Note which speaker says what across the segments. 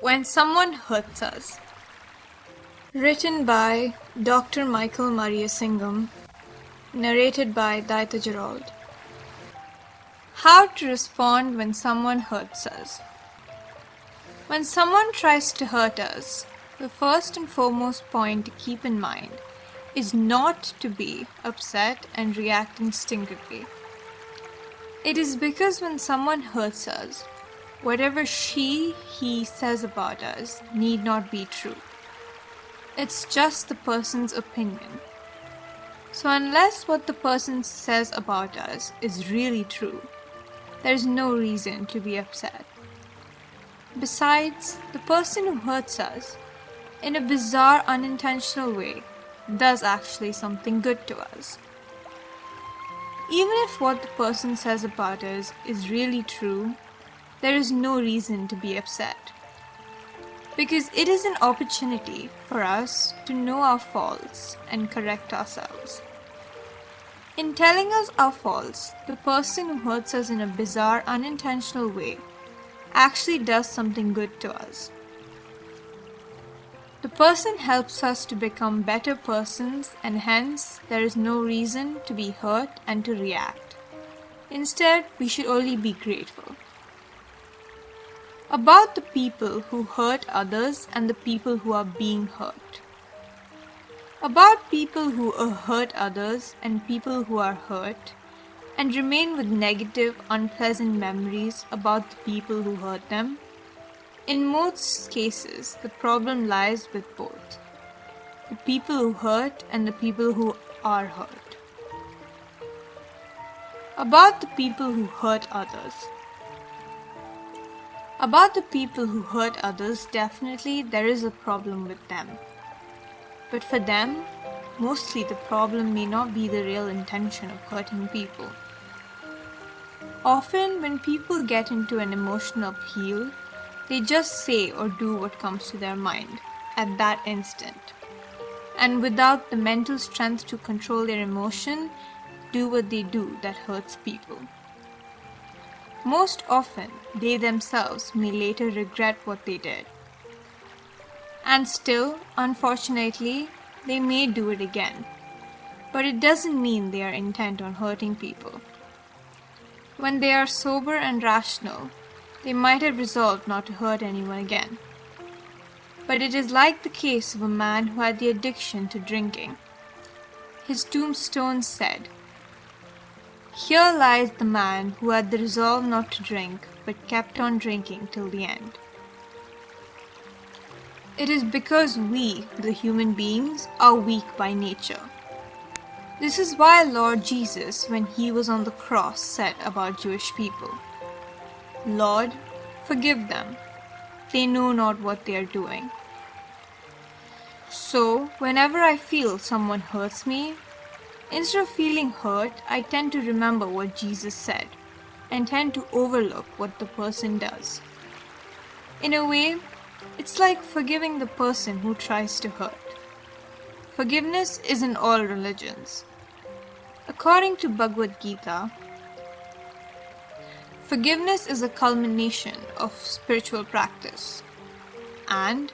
Speaker 1: When Someone Hurts Us. Written by Dr. Michael Mariasingam. Narrated by Dayita Jerald. How to respond when someone hurts us. When someone tries to hurt us, the first and foremost point to keep in mind is not to be upset and react instinctively. It is because when someone hurts us, whatever he says about us need not be true. It's just the person's opinion. So unless what the person says about us is really true, there is no reason to be upset. Besides, the person who hurts us, in a bizarre, unintentional way, does actually something good to us. Even if what the person says about us is really true, there is no reason to be upset. Because it is an opportunity for us to know our faults and correct ourselves. In telling us our faults, the person who hurts us in a bizarre, unintentional way actually does something good to us. The person helps us to become better persons, and hence there is no reason to be hurt and to react. Instead, we should only be grateful. About the people who hurt others and the people who are being hurt. About people who hurt others and people who are hurt and remain with negative, unpleasant memories about the people who hurt them. In most cases, the problem lies with both the people who hurt and the people who are hurt. About the people who hurt others. About the people who hurt others, definitely there is a problem with them. But for them, mostly the problem may not be the real intention of hurting people. Often when people get into an emotional appeal, they just say or do what comes to their mind at that instant. And without the mental strength to control their emotion, do what they do that hurts people. Most often, they themselves may later regret what they did. And still, unfortunately, they may do it again. But it doesn't mean they are intent on hurting people. When they are sober and rational, they might have resolved not to hurt anyone again. But it is like the case of a man who had the addiction to drinking. His tombstone said, "Here lies the man who had the resolve not to drink, but kept on drinking till the end." It is because we, the human beings, are weak by nature. This is why Lord Jesus, when he was on the cross, said about Jewish people, "Lord, forgive them. They know not what they are doing." So, whenever I feel someone hurts me, instead of feeling hurt, I tend to remember what Jesus said and tend to overlook what the person does. In a way, it's like forgiving the person who tries to hurt. Forgiveness is in all religions. According to Bhagavad Gita, forgiveness is a culmination of spiritual practice. And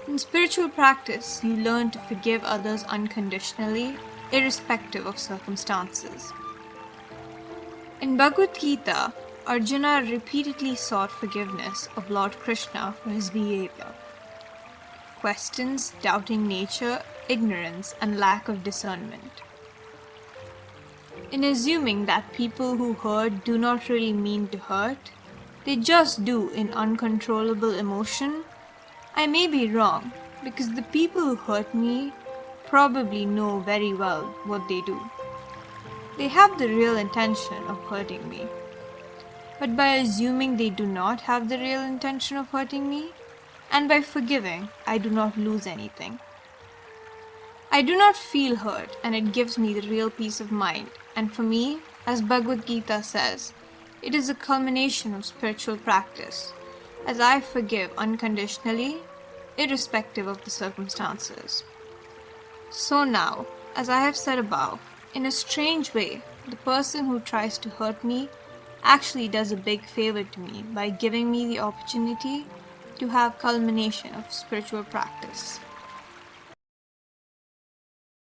Speaker 1: in spiritual practice, you learn to forgive others unconditionally, irrespective of circumstances. In Bhagavad Gita, Arjuna repeatedly sought forgiveness of Lord Krishna for his behavior. Questions, doubting nature, ignorance, and lack of discernment. In assuming that people who hurt do not really mean to hurt, they just do in uncontrollable emotion, I may be wrong, because the people who hurt me probably know very well what they do. They have the real intention of hurting me. But by assuming they do not have the real intention of hurting me, and by forgiving, I do not lose anything. I do not feel hurt, and it gives me the real peace of mind. And for me, as Bhagavad Gita says, it is a culmination of spiritual practice, as I forgive unconditionally, irrespective of the circumstances. So now, as I have said above, in a strange way, the person who tries to hurt me actually does a big favor to me by giving me the opportunity to have culmination of spiritual practice.